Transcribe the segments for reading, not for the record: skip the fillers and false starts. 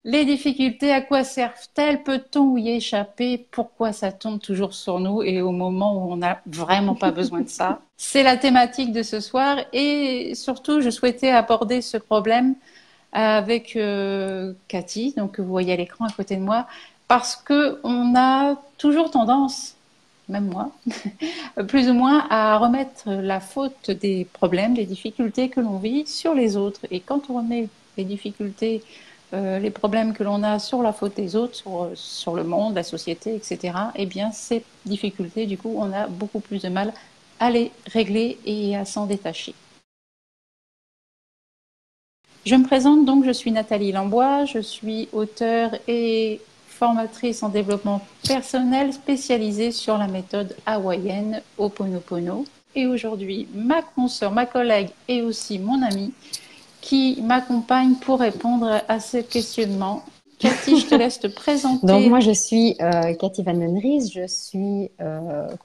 Les difficultés, à quoi servent-elles? Peut-on y échapper? Pourquoi ça tombe toujours sur nous et au moment où on n'a vraiment pas besoin de ça? C'est la thématique de ce soir et surtout, je souhaitais aborder ce problème avec Cathy, donc que vous voyez à l'écran à côté de moi, parce que on a toujours tendance, même moi, plus ou moins, à remettre la faute des problèmes, des difficultés que l'on vit sur les autres. Et quand on remet les difficultés, les problèmes que l'on a sur la faute des autres, sur le monde, la société, etc., eh bien, ces difficultés, du coup, on a beaucoup plus de mal à les régler et à s'en détacher. Je me présente donc, je suis Nathalie Lambois, je suis auteure et formatrice en développement personnel spécialisée sur la méthode hawaïenne Ho'oponopono. Et aujourd'hui, ma consoeur, ma collègue et aussi mon amie qui m'accompagne pour répondre à ce questionnement. Cathy, je te laisse te présenter. Donc moi, je suis Cathy Van Den Ries, je suis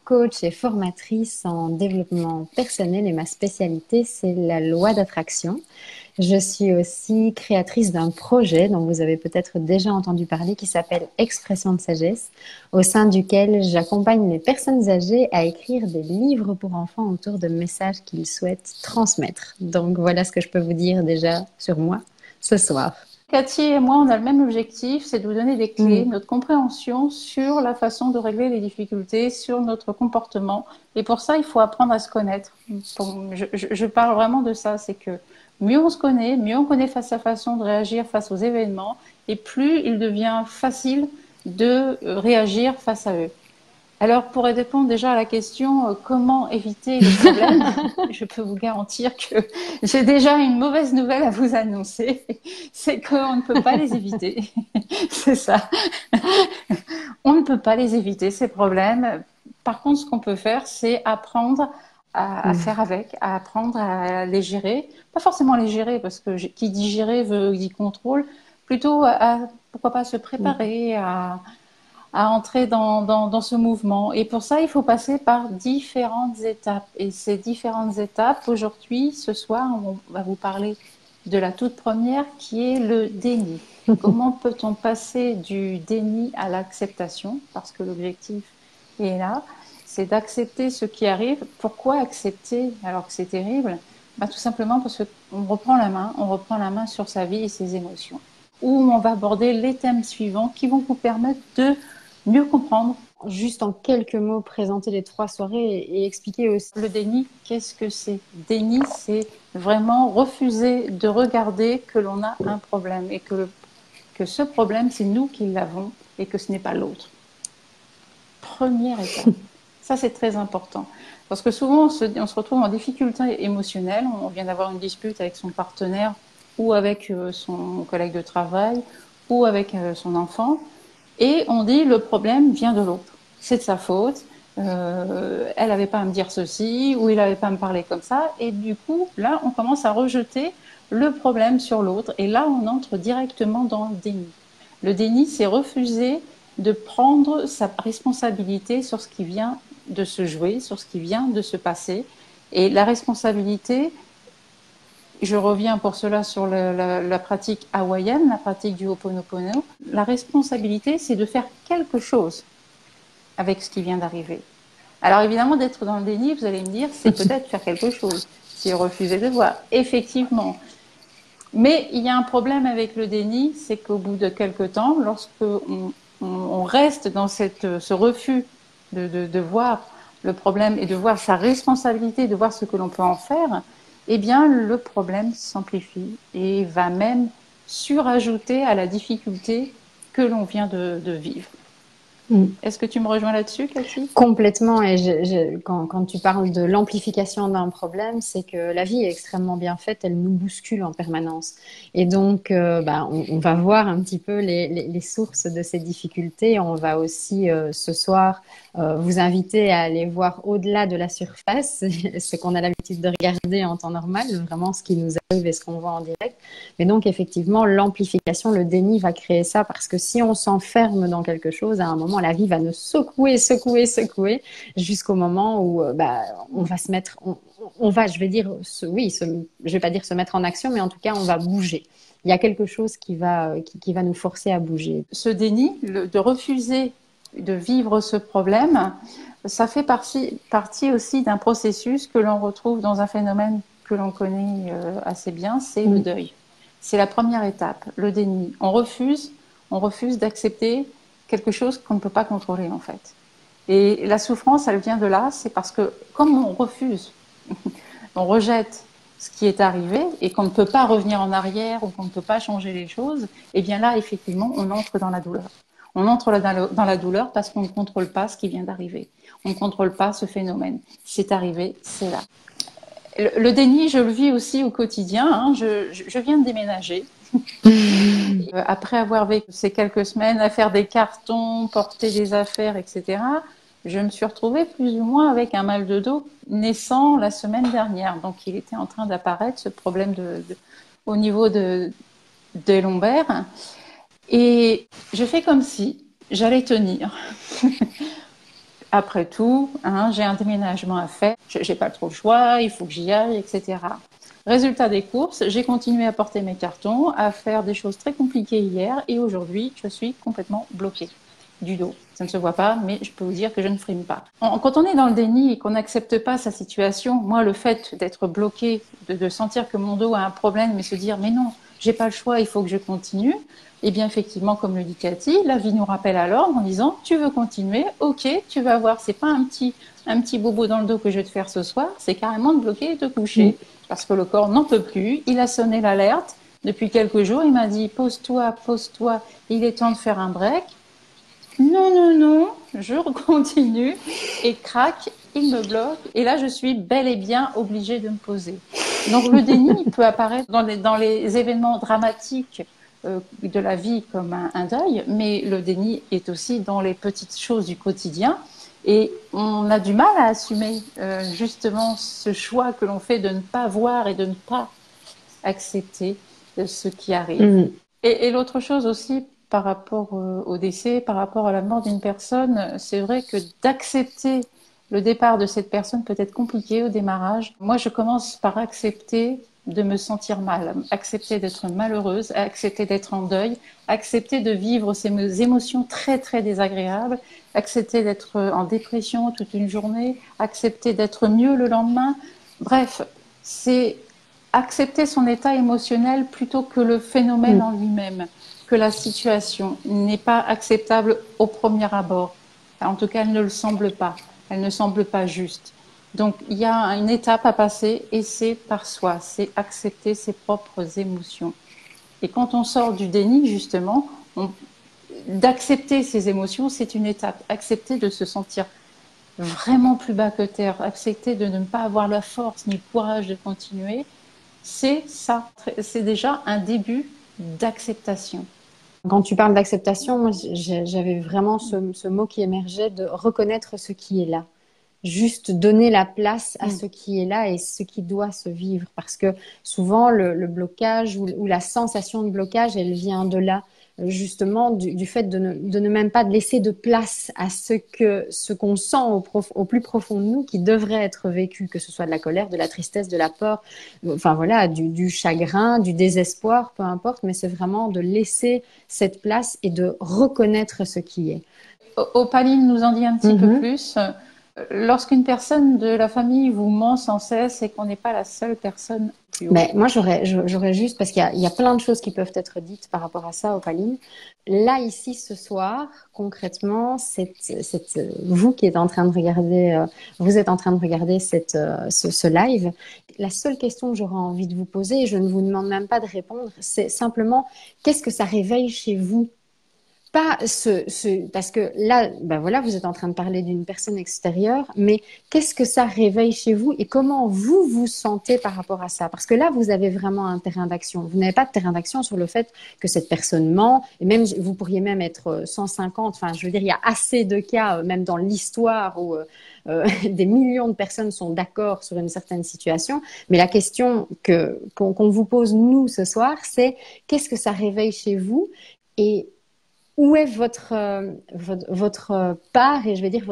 coach et formatrice en développement personnel et ma spécialité, c'est la loi d'attraction. Je suis aussi créatrice d'un projet dont vous avez peut-être déjà entendu parler qui s'appelle Expression de sagesse, au sein duquel j'accompagne les personnes âgées à écrire des livres pour enfants autour de messages qu'ils souhaitent transmettre. Donc voilà ce que je peux vous dire déjà sur moi ce soir. Cathy et moi, on a le même objectif, c'est de vous donner des clés, notre compréhension sur la façon de régler les difficultés, sur notre comportement. Et pour ça, il faut apprendre à se connaître. Je parle vraiment de ça, c'est que mieux on se connaît, mieux on connaît sa façon de réagir face aux événements, et plus il devient facile de réagir face à eux. Alors, pour répondre déjà à la question comment éviter les problèmes, je peux vous garantir que j'ai déjà une mauvaise nouvelle à vous annoncer, c'est qu'on ne peut pas les éviter. C'est ça. On ne peut pas les éviter, ces problèmes. Par contre, ce qu'on peut faire, c'est apprendre à faire avec, à apprendre à les gérer. Pas forcément les gérer, parce que qui dit gérer veut dit contrôle. Plutôt, pourquoi pas se préparer à entrer dans ce mouvement. Et pour ça, il faut passer par différentes étapes. Et ces différentes étapes, aujourd'hui, ce soir, on va vous parler de la toute première qui est le déni. Comment peut-on passer du déni à l'acceptation? Parce que l'objectif est là, c'est d'accepter ce qui arrive. Pourquoi accepter alors que c'est terrible? Tout simplement parce qu'on reprend la main sur sa vie et ses émotions. Où on va aborder les thèmes suivants qui vont vous permettre de mieux comprendre. Juste en quelques mots, présenter les 3 soirées et expliquer aussi. Le déni, qu'est-ce que c'est? Déni, c'est vraiment refuser de regarder que l'on a un problème et que ce problème, c'est nous qui l'avons et que ce n'est pas l'autre. Première étape. Ça, c'est très important. Parce que souvent, on se retrouve en difficulté émotionnelle. On vient d'avoir une dispute avec son partenaire ou avec son collègue de travail ou avec son enfant. Et on dit le problème vient de l'autre, c'est de sa faute, elle n'avait pas à me dire ceci ou il n'avait pas à me parler comme ça. Et du coup, là, on commence à rejeter le problème sur l'autre et là, on entre directement dans le déni. Le déni, c'est refuser de prendre sa responsabilité sur ce qui vient de se jouer, sur ce qui vient de se passer. Et la responsabilité, je reviens pour cela sur la pratique hawaïenne, la pratique du Ho'oponopono. La responsabilité, c'est de faire quelque chose avec ce qui vient d'arriver. Alors évidemment, d'être dans le déni, vous allez me dire, c'est peut-être faire quelque chose, c'est refuser de voir. Effectivement. Mais il y a un problème avec le déni, c'est qu'au bout de quelque temps, lorsque on reste dans ce refus de voir le problème et de voir sa responsabilité, de voir ce que l'on peut en faire, eh bien, le problème s'amplifie et va même surajouter à la difficulté que l'on vient de vivre. Est-ce que tu me rejoins là-dessus, Cathy? Complètement. Et quand tu parles de l'amplification d'un problème, c'est que la vie est extrêmement bien faite, elle nous bouscule en permanence. Et donc, on va voir un petit peu les sources de ces difficultés. On va aussi, ce soir, vous inviter à aller voir au-delà de la surface, ce qu'on a l'habitude de regarder en temps normal, vraiment ce qui nous arrive et ce qu'on voit en direct. Mais donc, effectivement, l'amplification, le déni va créer ça parce que si on s'enferme dans quelque chose, à un moment, la vie va nous secouer jusqu'au moment où on va se mettre, on va, je vais dire, je vais pas dire se mettre en action, mais en tout cas, on va bouger. Il il y a quelque chose qui va nous forcer à bouger. Ce déni, de refuser de vivre ce problème, ça fait partie aussi d'un processus que l'on retrouve dans un phénomène que l'on connaît assez bien, c'est le deuil. C'est la première étape, le déni. On refuse d'accepter quelque chose qu'on ne peut pas contrôler en fait. Et la souffrance, elle vient de là, c'est parce que comme on refuse, on rejette ce qui est arrivé et qu'on ne peut pas revenir en arrière ou qu'on ne peut pas changer les choses, et bien là, effectivement, on entre dans la douleur. On entre dans la douleur parce qu'on ne contrôle pas ce qui vient d'arriver. On ne contrôle pas ce phénomène. C'est arrivé, c'est là. Le déni, je le vis aussi au quotidien. Hein. Je viens de déménager. Après avoir vécu ces quelques semaines à faire des cartons, porter des affaires, etc., je me suis retrouvée plus ou moins avec un mal de dos naissant la semaine dernière. Donc, il était en train d'apparaître, ce problème au niveau des lombaires. Et je fais comme si j'allais tenir. Après tout, hein, j'ai un déménagement à faire, je n'ai pas trop le choix, il faut que j'y aille, etc. Résultat des courses, j'ai continué à porter mes cartons, à faire des choses très compliquées hier, et aujourd'hui, je suis complètement bloquée du dos. Ça ne se voit pas, mais je peux vous dire que je ne frime pas. Quand on est dans le déni et qu'on n'accepte pas sa situation, moi, le fait d'être bloquée, de sentir que mon dos a un problème, mais se dire, mais non, j'ai pas le choix, il faut que je continue, eh bien, effectivement, comme le dit Cathy, la vie nous rappelle à l'ordre en disant, tu veux continuer, ok, tu vas voir, c'est pas un petit bobo dans le dos que je vais te faire ce soir, c'est carrément de bloquer et de coucher. Parce que le corps n'en peut plus, il a sonné l'alerte. Depuis quelques jours, il m'a dit, pose-toi, il est temps de faire un break. Non, non, non, je continue et crac, il me bloque. Et là, je suis bel et bien obligée de me poser. Donc le déni peut apparaître dans les événements dramatiques de la vie comme un deuil, mais le déni est aussi dans les petites choses du quotidien. Et on a du mal à assumer justement ce choix que l'on fait de ne pas voir et de ne pas accepter ce qui arrive. Et l'autre chose aussi, par rapport au décès, par rapport à la mort d'une personne, c'est vrai que d'accepter le départ de cette personne peut être compliqué au démarrage. Moi, je commence par accepter de me sentir mal, accepter d'être malheureuse, accepter d'être en deuil, accepter de vivre ces émotions très, très désagréables, accepter d'être en dépression toute une journée, accepter d'être mieux le lendemain. Bref, c'est accepter son état émotionnel plutôt que le phénomène en lui-même, que la situation n'est pas acceptable au premier abord. En tout cas, elle ne le semble pas. Elle ne semble pas juste. Donc, il y a une étape à passer et c'est par soi, c'est accepter ses propres émotions. Et quand on sort du déni, justement, d'accepter ses émotions, c'est une étape. Accepter de se sentir vraiment plus bas que terre, accepter de ne pas avoir la force ni le courage de continuer, c'est ça. C'est déjà un début d'acceptation. Quand tu parles d'acceptation, moi, j'avais vraiment ce mot qui émergeait de reconnaître ce qui est là. Juste donner la place à ce qui est là et ce qui doit se vivre. Parce que souvent, le blocage ou la sensation de blocage, elle vient de là, justement, du fait de ne même pas laisser de place à ce qu'on sent au plus profond de nous qui devrait être vécu, que ce soit de la colère, de la tristesse, de la peur, enfin voilà, du chagrin, du désespoir, peu importe, mais c'est vraiment de laisser cette place et de reconnaître ce qui est. Opaline nous en dit un petit peu plus. Lorsqu'une personne de la famille vous ment sans cesse et qu'on n'est pas la seule personne plus haut. Mais moi, j'aurais juste, parce qu'il y a plein de choses qui peuvent être dites par rapport à ça, Opaline. Là, ici, ce soir, concrètement, vous qui êtes en train de regarder, vous êtes en train de regarder ce live. La seule question que j'aurais envie de vous poser, et je ne vous demande même pas de répondre, c'est simplement, qu'est-ce que ça réveille chez vous? Pas parce que là, ben voilà, vous êtes en train de parler d'une personne extérieure, mais qu'est-ce que ça réveille chez vous et comment vous vous sentez par rapport à ça? Parce que là, vous avez vraiment un terrain d'action. Vous n'avez pas de terrain d'action sur le fait que cette personne ment, et même vous pourriez même être 150. Enfin, je veux dire, il y a assez de cas, même dans l'histoire, où des millions de personnes sont d'accord sur une certaine situation. Mais la question qu'on vous pose, nous, ce soir, c'est qu'est-ce que ça réveille chez vous et où est votre part, et je vais dire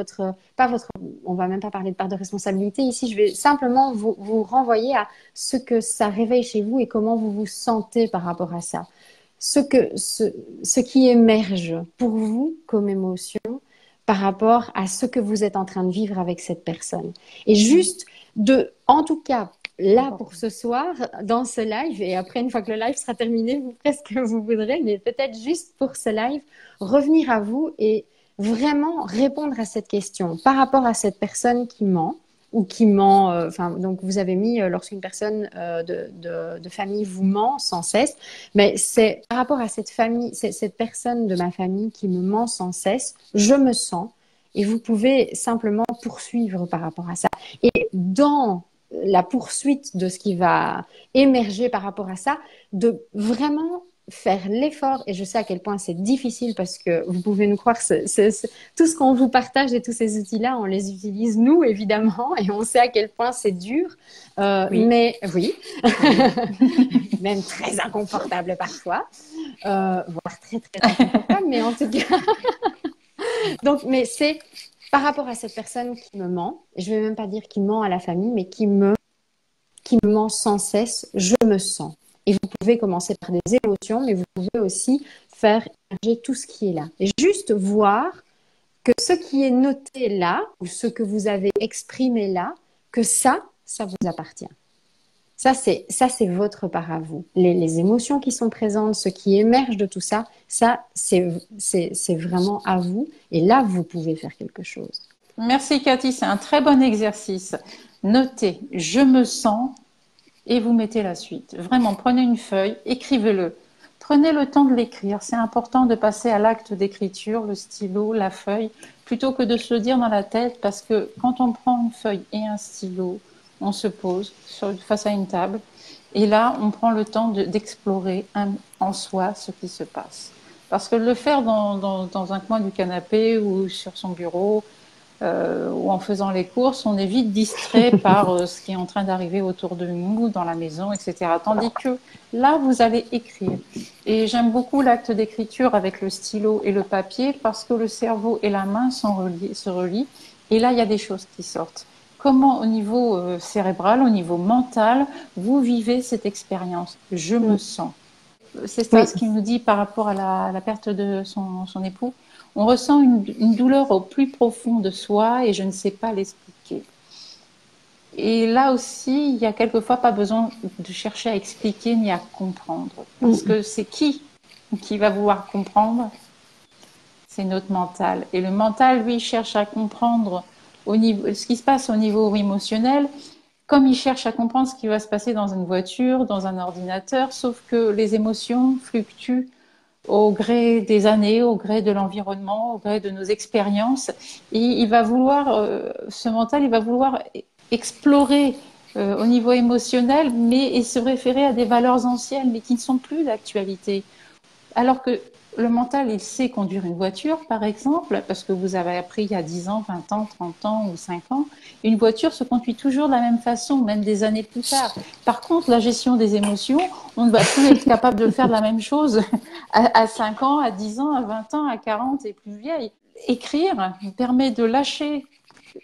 on va même pas parler de part de responsabilité ici, je vais simplement vous renvoyer à ce que ça réveille chez vous et comment vous vous sentez par rapport à ça. Ce qui émerge pour vous comme émotion par rapport à ce que vous êtes en train de vivre avec cette personne. Et juste en tout cas, là pour ce soir, dans ce live, et après une fois que le live sera terminé, vous ferez ce que vous voudrez, mais peut-être juste pour ce live, revenir à vous et vraiment répondre à cette question par rapport à cette personne qui ment ou qui ment, donc vous avez mis lorsqu'une personne de famille vous ment sans cesse, mais c'est par rapport à cette famille, cette personne de ma famille qui me ment sans cesse, je me sens, et vous pouvez simplement poursuivre par rapport à ça. Et dans la poursuite de ce qui va émerger par rapport à ça, de vraiment faire l'effort, et je sais à quel point c'est difficile parce que vous pouvez nous croire, tout ce qu'on vous partage et tous ces outils-là, on les utilise nous, évidemment, et on sait à quel point c'est dur, Oui. mais oui, même très inconfortable parfois, voire très, très inconfortable, mais en tout cas, donc, mais c'est par rapport à cette personne qui me ment, je ne vais même pas dire qui ment à la famille, mais qui me ment sans cesse, je me sens. Et vous pouvez commencer par des émotions, mais vous pouvez aussi faire émerger tout ce qui est là. Et juste voir que ce qui est noté là, ou ce que vous avez exprimé là, que ça vous appartient. Ça, c'est votre part à vous. Les émotions qui sont présentes, ce qui émerge de tout ça, c'est vraiment à vous. Et là, vous pouvez faire quelque chose. Merci Cathy, c'est un très bon exercice. Notez, je me sens, et vous mettez la suite. Vraiment, prenez une feuille, écrivez-le. Prenez le temps de l'écrire. C'est important de passer à l'acte d'écriture, le stylo, la feuille, plutôt que de se le dire dans la tête, parce que quand on prend une feuille et un stylo, on se pose face à une table, et là, on prend le temps d'explorer en soi ce qui se passe. Parce que le faire dans un coin du canapé ou sur son bureau, ou en faisant les courses, on est vite distrait par ce qui est en train d'arriver autour de nous, dans la maison, etc. Tandis que là, vous allez écrire. Et j'aime beaucoup l'acte d'écriture avec le stylo et le papier parce que le cerveau et la main se relient. Et là, il y a des choses qui sortent. Comment, au niveau cérébral, au niveau mental, vous vivez cette expérience? Je me sens. C'est ça ce qu'il nous dit par rapport à la perte de son époux. On ressent une douleur au plus profond de soi et je ne sais pas l'expliquer. Et là aussi, il y a quelquefois pas besoin de chercher à expliquer ni à comprendre. Parce que c'est qui va vouloir comprendre? C'est notre mental. Et le mental, lui, cherche à comprendre ce qui se passe au niveau émotionnel, comme il cherche à comprendre ce qui va se passer dans une voiture, dans un ordinateur, sauf que les émotions fluctuent au gré des années, au gré de l'environnement, au gré de nos expériences. Et il va vouloir, ce mental, il va vouloir explorer au niveau émotionnel, et se référer à des valeurs anciennes, mais qui ne sont plus d'actualité. Alors que le mental, il sait conduire une voiture, par exemple, parce que vous avez appris il y a 10 ans, 20 ans, 30 ans ou 5 ans. Une voiture se conduit toujours de la même façon, même des années plus tard. Par contre, la gestion des émotions, on ne va plus être capable de le faire de la même chose à 5 ans, à 10 ans, à 20 ans, à 40 et plus vieille. Écrire permet de lâcher,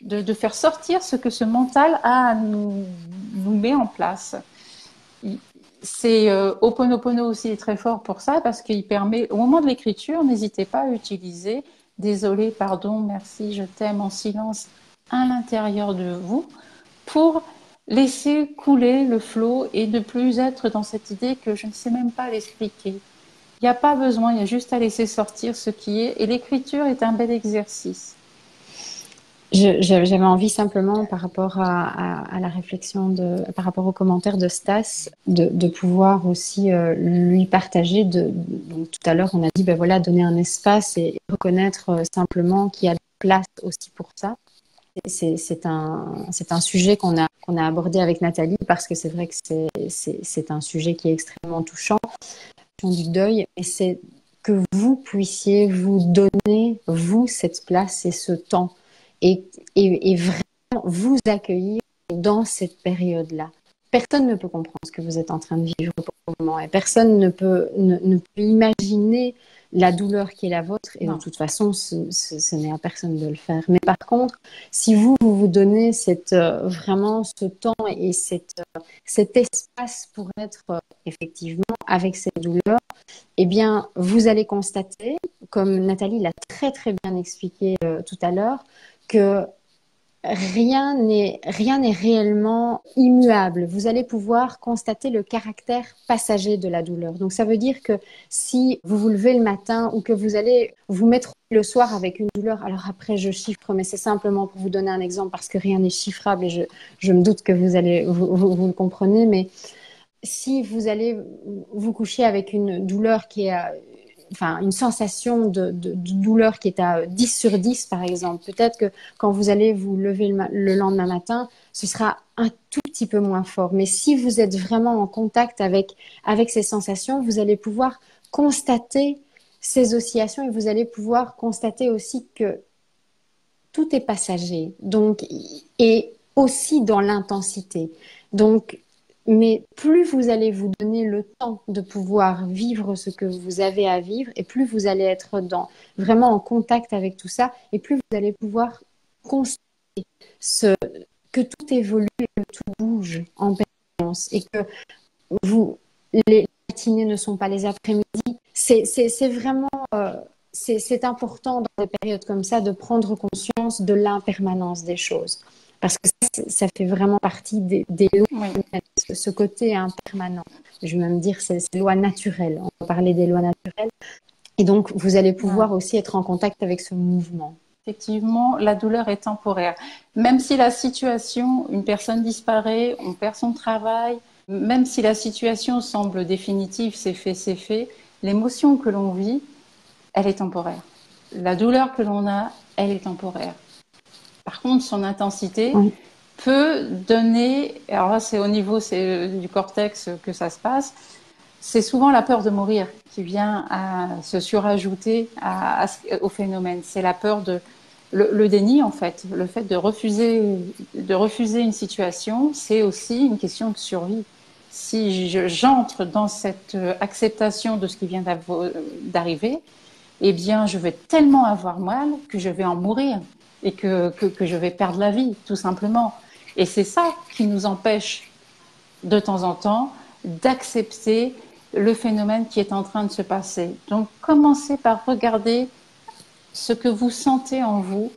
de faire sortir ce que ce mental nous met en place. C'est Ho'oponopono aussi est très fort pour ça parce qu'il permet, au moment de l'écriture, n'hésitez pas à utiliser désolé, pardon, merci, je t'aime en silence à l'intérieur de vous pour laisser couler le flot et ne plus être dans cette idée que je ne sais même pas l'expliquer. Il n'y a pas besoin, il y a juste à laisser sortir ce qui est, et l'écriture est un bel exercice. J'avais envie simplement par rapport à la réflexion par rapport aux commentaires de Stas, de pouvoir aussi lui partager. Donc tout à l'heure, on a dit, ben voilà, donner un espace et reconnaître simplement qu'il y a de la place aussi pour ça. C'est un sujet qu'on a abordé avec Nathalie parce que c'est vrai que c'est un sujet qui est extrêmement touchant, du deuil, et c'est que vous puissiez vous donner, vous, cette place et ce temps. Et vraiment vous accueillir dans cette période-là. personne ne peut comprendre ce que vous êtes en train de vivre pour le moment et personne ne peut imaginer la douleur qui est la vôtre et de Non. toute façon, ce n'est à personne de le faire. Mais par contre, si vous donnez vraiment ce temps et cet espace pour être effectivement avec cette douleur, eh bien, vous allez constater, comme Nathalie l'a très très bien expliqué tout à l'heure, que rien n'est réellement immuable. Vous allez pouvoir constater le caractère passager de la douleur. Donc, ça veut dire que si vous vous levez le matin ou que vous allez vous mettre le soir avec une douleur, alors après, je chiffre, mais c'est simplement pour vous donner un exemple parce que rien n'est chiffrable et je me doute que vous le comprenez, mais si vous allez vous coucher avec une douleur qui est enfin, une sensation de douleur qui est à 10 sur 10, par exemple. Peut-être que quand vous allez vous lever le lendemain matin, ce sera un tout petit peu moins fort. Mais si vous êtes vraiment en contact avec ces sensations, vous allez pouvoir constater ces oscillations et vous allez pouvoir constater aussi que tout est passager. Donc, et aussi dans l'intensité. Donc, mais plus vous allez vous donner le temps de pouvoir vivre ce que vous avez à vivre, et plus vous allez être vraiment en contact avec tout ça, et plus vous allez pouvoir constater ce, que tout évolue, et que tout bouge en permanence, et que les matinées ne sont pas les après-midi. C'est vraiment, c'est important dans des périodes comme ça de prendre conscience de l'impermanence des choses. Parce que ça fait vraiment partie des lois, Oui. ce côté impermanent. Je vais même dire c'est lois naturelles. On va parler des lois naturelles. Et donc, vous allez pouvoir aussi être en contact avec ce mouvement. Effectivement, la douleur est temporaire. Même si la situation, une personne disparaît, on perd son travail, même si la situation semble définitive, c'est fait, l'émotion que l'on vit, elle est temporaire. La douleur que l'on a, elle est temporaire. Par contre, son intensité peut donner, alors là c'est au niveau du cortex que ça se passe, c'est souvent la peur de mourir qui vient à se surajouter au phénomène. C'est la peur le déni en fait, le fait de refuser une situation, c'est aussi une question de survie. Si j'entre dans cette acceptation de ce qui vient d'arriver, eh bien, je vais tellement avoir mal que je vais en mourir et que je vais perdre la vie, tout simplement. Et c'est ça qui nous empêche, de temps en temps, d'accepter le phénomène qui est en train de se passer. Donc, commencez par regarder ce que vous sentez en vous,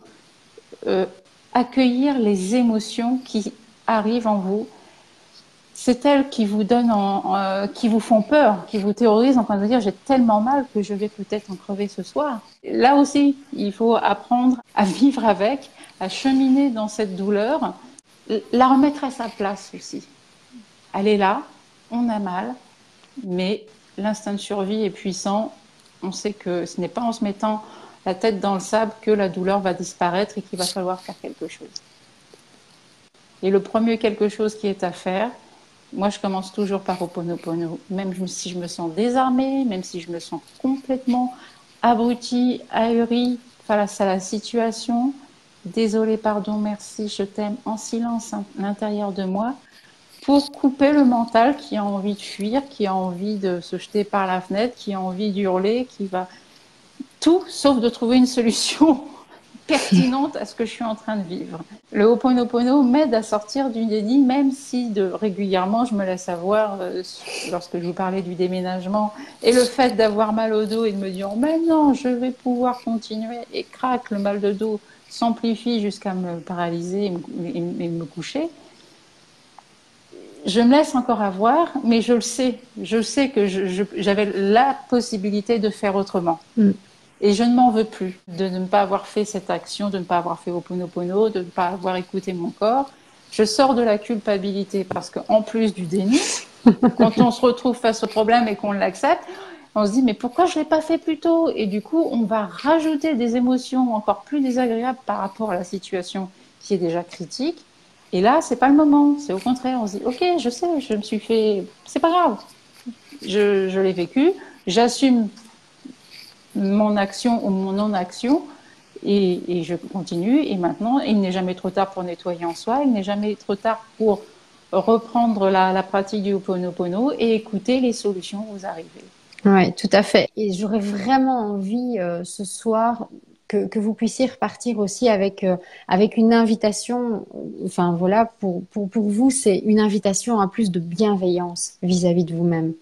accueillir les émotions qui arrivent en vous. C'est elles qui vous donnent, qui vous font peur, qui vous terrorisent en train de dire j'ai tellement mal que je vais peut-être en crever ce soir. Là aussi, il faut apprendre à vivre avec, à cheminer dans cette douleur, la remettre à sa place aussi. Elle est là, on a mal, mais l'instinct de survie est puissant. On sait que ce n'est pas en se mettant la tête dans le sable que la douleur va disparaître et qu'il va falloir faire quelque chose. Et le premier quelque chose qui est à faire, moi je commence toujours par Ho'oponopono, même si je me sens désarmée, même si je me sens complètement abrutie, ahurie face à la situation. Désolée, pardon, merci, je t'aime, en silence à l'intérieur de moi, pour couper le mental qui a envie de fuir, qui a envie de se jeter par la fenêtre, qui a envie d'hurler, qui va tout sauf de trouver une solution pertinente à ce que je suis en train de vivre. Le Ho'oponopono m'aide à sortir du déni, même si régulièrement je me laisse avoir lorsque je vous parlais du déménagement et le fait d'avoir mal au dos et de me dire mais non, je vais pouvoir continuer, et crac, le mal de dos s'amplifie jusqu'à me paralyser et me coucher. Je me laisse encore avoir, mais je le sais. Je sais que j'avais la possibilité de faire autrement. Et je ne m'en veux plus de ne pas avoir fait cette action, de ne pas avoir fait Ho'oponopono, de ne pas avoir écouté mon corps. Je sors de la culpabilité parce qu'en plus du déni, quand on se retrouve face au problème et qu'on l'accepte, on se dit mais pourquoi je ne l'ai pas fait plus tôt? Et du coup, on va rajouter des émotions encore plus désagréables par rapport à la situation qui est déjà critique. Et là, c'est pas le moment. C'est au contraire, on se dit ok, je sais, je me suis fait, c'est pas grave, je l'ai vécu, j'assume mon action ou mon non-action et je continue. Et maintenant, il n'est jamais trop tard pour nettoyer en soi, il n'est jamais trop tard pour reprendre la pratique du Ho'oponopono et écouter les solutions vous arriver. Oui, tout à fait. Et j'aurais vraiment envie ce soir que vous puissiez repartir aussi avec une invitation. Enfin voilà, pour vous, c'est une invitation à plus de bienveillance vis-à-vis de vous-même.